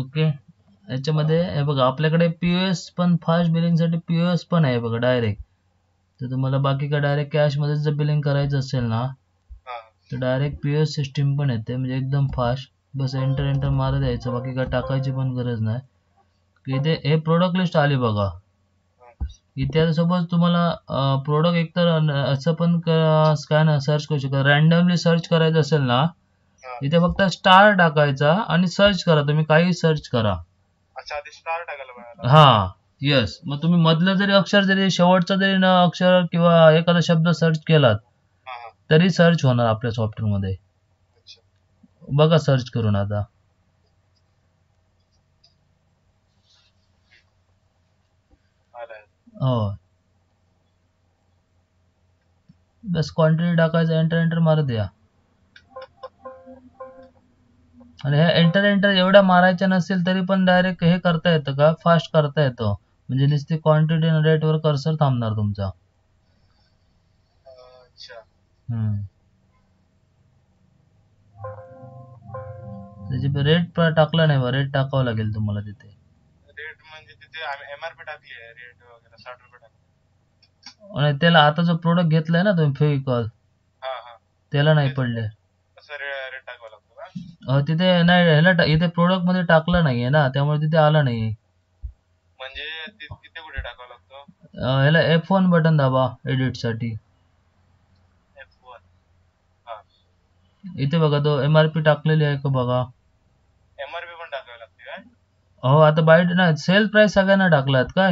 Okay. याच्यामध्ये हे बघा आपल्याकडे पीओएस पण फास्ट बिलिंग साठी पीओएस पण आहे बघा डायरेक्ट. तर तुम्हाला बाकी काय डायरेक्ट कॅश मध्ये जर बिलिंग करायचं असेल ना तर डायरेक्ट पीओएस सिस्टीम पण येते म्हणजे एकदम फास्ट. बस एंटर एंटर मारत द्यायचं, बाकी काय टाकायची पण गरज नाही. इथे हे प्रोडक्ट लिस्ट आली बघा. इथे सपोज तुम्हाला प्रोडक्ट एकतर असं पण स्कॅन सर्च करू शकता, रॅन्डमली सर्च करायचं असेल ना इथे फक्त स्टार टाकायचा आणि सर्च करा, तुम्ही काही सर्च करा. अच्छा आधी स्टार टाकायला पाहिजे. हा येस. मग तुम्ही मधलं जरी अक्षर जरी शेवटचा जरी अक्षर किंवा एखादा शब्द सर्च केलात तरी सर्च होणार आपल्या सॉफ्टवेअर मध्ये. बघा सर्च करून आता. हो बस क्वांटिटी टाकायचं, एंटर एंटर मारत द्या. आणि हे एंटर एंटर एवढ्या मारायच्या नसेल तरी पण डायरेक्ट हे करता येतं का, फास्ट करता येतं. म्हणजे नुसती क्वांटिटी आणि रेट वर कर्सर थांबणार तुमचा. त्याची रेट टाकला नाही बा, रेट टाकावं लागेल तुम्हाला तिथे. रेट म्हणजे तिथे एमआरपी टाकली आहे, रेट वगैरे 60 रुपये टाकले. आणि त्याला आता जो प्रोडक्ट घेतलाय ना तुम्ही फेविकॉल त्याला नाही पडले. रेट टाकावा लागतो का? तिथे नाही, ह्याला इथे प्रोडक्ट मध्ये टाकला नाहीये ना त्यामुळे तिथे आला नाही. म्हणजे तिथे कुठे टाकावा लागतो? ह्याला F1 बटन दाबा एडिट साठी. इथे बघा तो एमआरपी टाकलेली आहे का बघा. एमआरपी पण टाकावी लागते काय? हो आता बाईट नाही, सेल प्राइस सगळ्यांना टाकलात काय?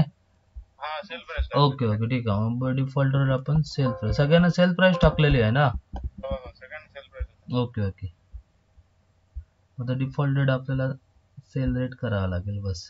हा सेल प्राइस. ओके ओके ठीक आहे. मग डिफॉल्ट वर आपण सेल प्राइस, सगळ्यांना सेल प्राइस टाकलेली आहे ना. सगळ्यांना सेल प्राइस. Okay okay. आता डिफॉल्ट रेट आपल्याला सेल रेट करावा लागेल बस.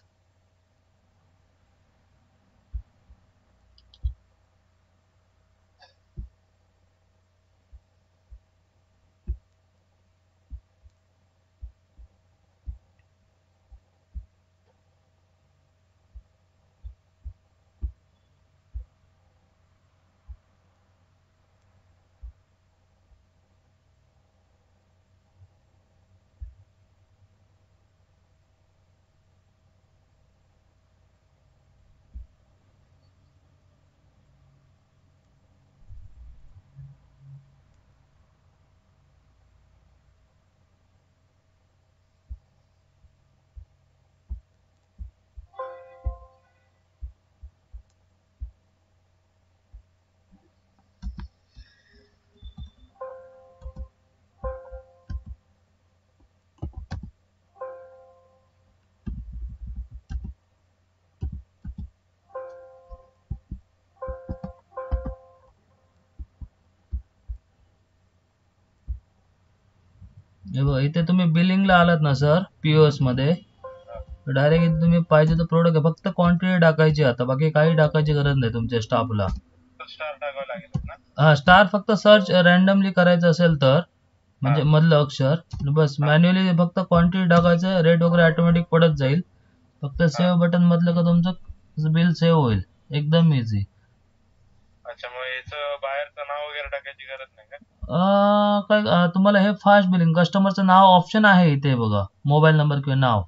इथे तुम्ही बिलिंगला आलात ना सर, पीओएस मध्ये डायरेक्ट इथे तुम्ही पाहिजे तर प्रोडक्ट फक्त क्वांटिटी टाकायची, आता बाकी काही टाकायची गरज नाही तुमच्या स्टाफला. स्टार टाकावं लागेल ना? हा स्टार फक्त सर्च रॅन्डमली करायचं असेल तर म्हणजे मधलं अक्षर बस, मॅन्युअली फक्त क्वांटिटी टाकायचं, रेट वगैरे ऑटोमॅटिक पडत जाईल. फक्त सेव्ह बटन मधलं का तुमचं बिल सेव्ह होईल, एकदम इझी. अच्छा मग याचं बाहेरचं नाव वगैरे टाकायची गरज नाही का? काय तुम्हाला हे फास्ट बिलिंग कस्टमरचं नाव ऑप्शन आहे इथे बघा, मोबाईल नंबर किंवा नाव.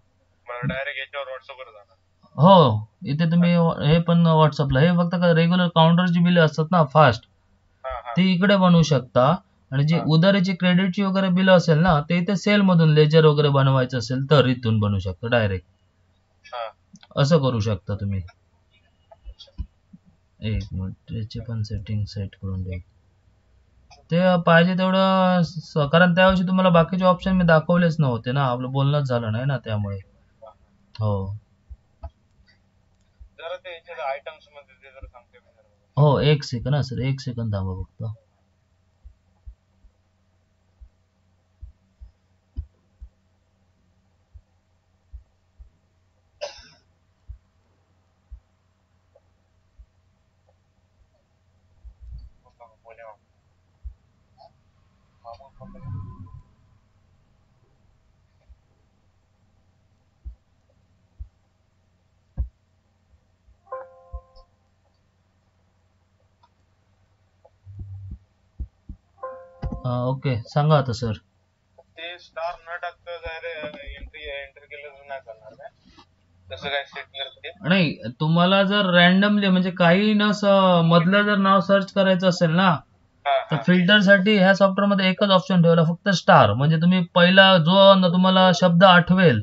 डायरेक्ट याच्यावर व्हॉट्सअपवर जाणार. हो इथे तुम्ही हे पण व्हॉट्सअपला, हे फक्त रेग्युलर काउंटरची बिल असतात ना फास्ट ती इकडे बनवू शकता. आणि जी उधारीची क्रेडिटची वगैरे बिल असेल ना ते इथे सेल मधून लेजर वगैरे बनवायचं असेल तर इथून बनवू शकता डायरेक्ट. असं करू शकता तुम्ही. एक मिनिट त्याचे पण सेटिंग सेट करून द्या ते पाहिजे तेवढं, कारण त्यावर्षी तुम्हाला बाकीचे ऑप्शन मी दाखवलेच नव्हते ना, आपलं बोलणंच झालं नाही ना त्यामुळे. हो जरा ते आयटम्स मध्ये ते जरा सांगते मी. हो एक सेकंद हा सर, एक सेकंद थांबा फक्त. ओके सांगा आता सर. ते स्टार न टाकता एंटर केलं नाही करणार काय? तसं काय सेट करते? नाही, तुम्हाला जर रॅन्डमली म्हणजे काही न मधलं जर नाव सर्च करायचं असेल ना, तर फिल्टर साठी ह्या सॉफ्टवेअर मध्ये एकच ऑप्शन ठेवला, फक्त स्टार. म्हणजे तुम्ही पहिला जो तुम्हाला शब्द आठवेल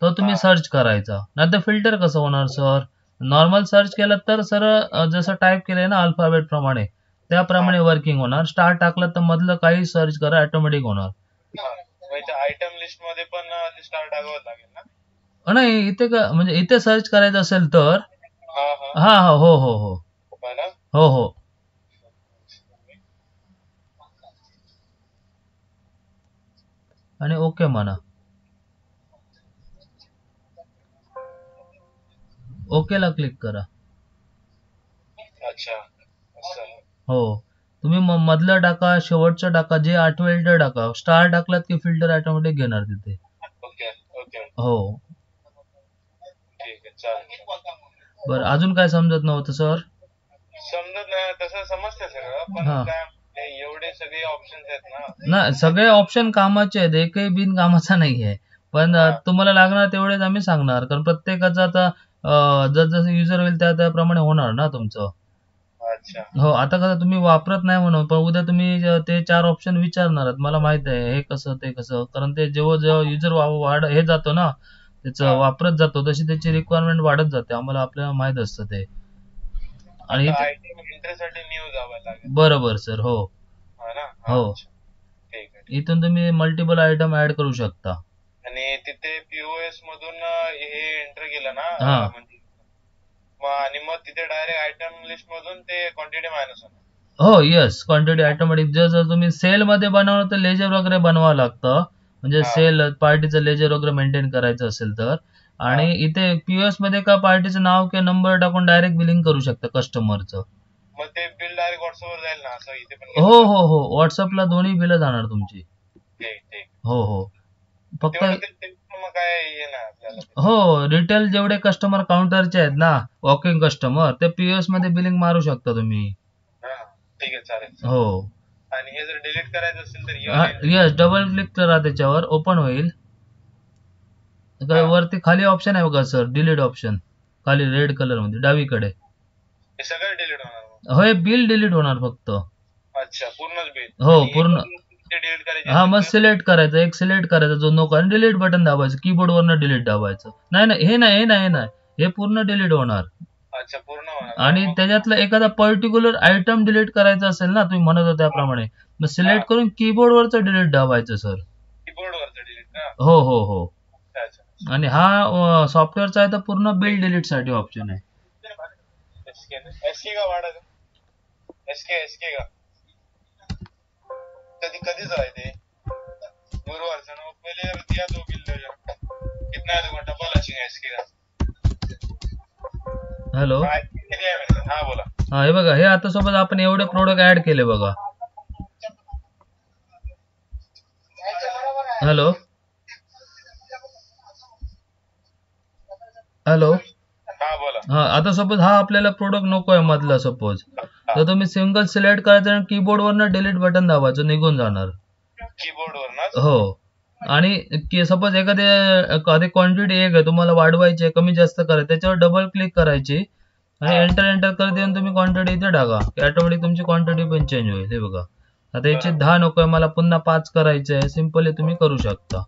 तो तुम्ही सर्च करायचा. नाहीतर फिल्टर कसं होणार सर? नॉर्मल सर्च केलं तर सर जसं टाईप केलंय ना अल्फाबेट प्रमाणे त्याप्रमाणे वर्किंग होणार. स्टार टाकलं तर मधलं काही सर्च करा, ऑटोमॅटिक होणार. आयटम लिस्ट मध्ये पण स्टार टाकावं लागेल ना? नाही, इथे म्हणजे इथे सर्च करायचं असेल तर हा हा हा हो हो हो हो हो. आणि ओके म्हणा. ओकेला क्लिक करा. अच्छा. हो, तुम्ही मधलं टाका, शेवटचं टाका, जे आठवेल ते टाका. स्टार टाकलात की फिल्टर ऑटोमॅटिक घेणार तिथे. Okay okay. हो. ठीक आहे, चालेल. बरं, अजून काय समजत नव्हतं सर? समजत नाही, तसं समजतं सगळं, पण हा. काय एवढे सगळे ऑप्शन्स आहेत ना. ना, सगळे ऑप्शन कामाचे आहेत, एकही बिन कामाचा नाहीये. पण तुम्हाला लागणार तेवढेच आम्ही सांगणार, कारण प्रत्येकाचं आता जसं युजर होईल त्याप्रमाणे होणार ना तुमचं. अच्छा. हो, आता कसं तुम्ही वापरत नाही म्हणून, पण उद्या तुम्ही ते 4 ऑप्शन विचारणार आहेत. मला माहित आहे हे कसं ते कसं, कारण ते जेव्हा जेव्हा युजर हे जातो ना, त्याचं वापरत जातो तशी त्याची रिक्वायरमेंट वाढत जाते. आम्हाला आपल्याला माहित असतं ते. आणि एंट्रीसाठी न्यू जावं लागेल. बरोबर सर. हो हो. ठीक आहे. इथून तुम्ही मल्टिपल आयटम ऍड करू शकता. आणि तिथे पीओएस मधून हे एंटर केलं ना, हा. म्हणजे आणि मग तिथे डायरेक्ट आयटम लिस्ट मधून ते क्वांटिटी मायनस होणार. हो, येस, क्वांटिटी ऑटोमॅटिक. जर तुम्ही सेल मध्ये बनवलं तर लेजर वगैरे बनवावं लागतं, म्हणजे सेल पार्टीचं लेजर वगैरे मेंटेन करायचं असेल तर. आणि इथे पीओएस मध्ये का पार्टीचं नाव किंवा नंबर टाकून डायरेक्ट बिलिंग करू शकता कस्टमरचं. मग ते बिल डायरेक्ट व्हॉट्सअपवर जाईल ना, असं इथे पण? हो हो हो, व्हॉट्सअपला दोन्ही बिलं जाणार तुमची. हो हो. फक्त मग काय येणार आपल्याला? हो, रिटेल जेवढे कस्टमर काउंटरचे आहेत ना, वॉकिंग कस्टमर, ते पीओएस मध्ये बिलिंग मारू शकता तुम्ही. ठीक आहे, चालेल. हो. आणि हे जर डिलीट करायचं असेल तर? येस, डबल क्लिक करा त्याच्यावर, ओपन होईल. वरती खाली ऑप्शन आहे बघा सर, डिलीट ऑप्शन, खाली रेड कलर मध्ये डावीकडे. हे सगळं डिलीट होणार? होय, बिल डिलीट होणार फक्त. अच्छा, पूर्णच बिल? हो, पूर्ण. डिलीट करायचं? हा, मग सिलेक्ट करायचं, एक सिलेक्ट करायचा जो नको, आणि डिलीट बटन दाबायचं, कीबोर्ड वरनं डिलीट दाबायचं. नाही नाही, हे नाही हे नाही हे नाही, हे पूर्ण डिलीट होणार. अच्छा, पूर्ण होणार. आणि त्याच्यातलं एखादा पर्टिक्युलर आयटम डिलीट करायचा असेल ना, तुम्ही म्हणत होता त्याप्रमाणे, मग सिलेक्ट करून कीबोर्ड वरचं डिलीट दाबायचं सर. कीबोर्ड वरचं डिलीट का? हो हो हो. आणि हा सॉफ्टवेअरचा आहे तर पूर्ण बिल डिलीट साठी ऑप्शन आहे. एसके का वाढत? एसके का? कधीच आहे ते गुरुवारचं ना, पहिले दिया दो बिल कितना है, डबल अच्छी एसके का. हॅलो. हा, बोला. हा, हे बघा, हे आता सोबत आपण एवढे प्रोडक्ट ऍड केले बघा. Hello hello. हा, बोला. हा, आता सपोज हा आपल्याला प्रोडक्ट नको आहे मधला, सपोज तर तुम्ही सिंगल सिलेक्ट करायचं आणि कीबोर्ड वरनं डिलीट बटन दाबायचं, निघून जाणार. कीबोर्ड वर? हो. आणि सपोज एखादी क्वांटिटी एक आहे, तुम्हाला वाढवायची आहे, कमी जास्त करायची, त्याच्यावर डबल क्लिक करायची आणि एंटर करत येऊन तुम्ही क्वांटिटी इथे टाका, ऑटोमॅटिक तुमची क्वांटिटी पण चेंज होईल. हे बघा, आता याचे 10 नकोय मला, पुन्हा 5 करायचे आहे, सिंपली तुम्ही करू शकता.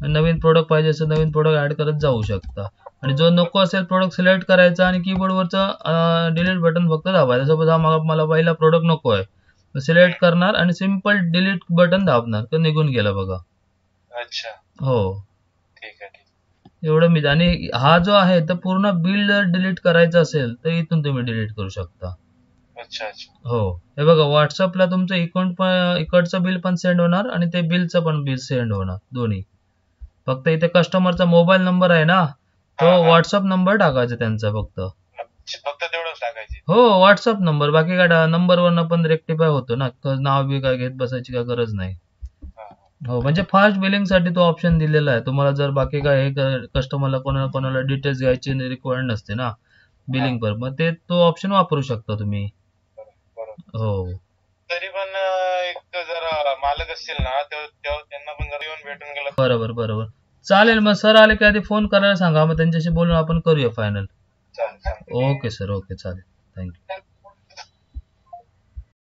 नवीन प्रोडक्ट पाहिजे असेल नवीन प्रोडक्ट ऍड करत जाऊ शकता. आणि जो नको असेल प्रोडक्ट सिलेक्ट करायचा आणि कीबोर्ड वरचं डिलीट बटन फक्त दाबायचं. सपोज हा मला पहिला प्रोडक्ट नको आहे, सिलेक्ट करणार आणि सिंपल डिलीट बटन दाबणार, तर निघून गेलं बघा. अच्छा. हो, ठीक आहे. एवढं मी. आणि हा जो आहे तर पूर्ण बिल जर डिलीट करायचं असेल तर इथून तुम्ही डिलीट करू शकता. अच्छा अच्छा. हो, हे बघा, व्हॉट्सअपला तुमचं इकडचं बिल पण सेंड होणार आणि ते बिलचं पण बिल सेंड होणार, दोन्ही. फक्त इथे कस्टमरचा मोबाईल नंबर आहे ना, तो व्हॉट्सअप नंबर टाकायचा त्यांचा फक्त. तेवढंच टाकायचे? हो, व्हॉट्सअप नंबर. बाकी काय नंबरवरनं पण रेक्टिफाय होतो ना, नाव बी काय घेत बसायची काय गरज नाही. हो, म्हणजे फास्ट बिलिंग साठी तो ऑप्शन दिलेला आहे तुम्हाला. जर बाकी काय कस्टमरला कोणाला डिटेल्स घ्यायची रिक्वायर्ड नसते ना बिलिंग पर, मग ते तो ऑप्शन वापरू शकता तुम्ही. हो. तरी पण एक जर मालक असतील ना, तेव्हा त्यांना पण जर येऊन भेटून गेलं. बरोबर. चालेल मग सर आले की आधी फोन करायला सांगा, मग त्यांच्याशी बोलून आपण करूया फायनल. चालेल चालेल. ओके सर, ओके चालेल, थँक्यू.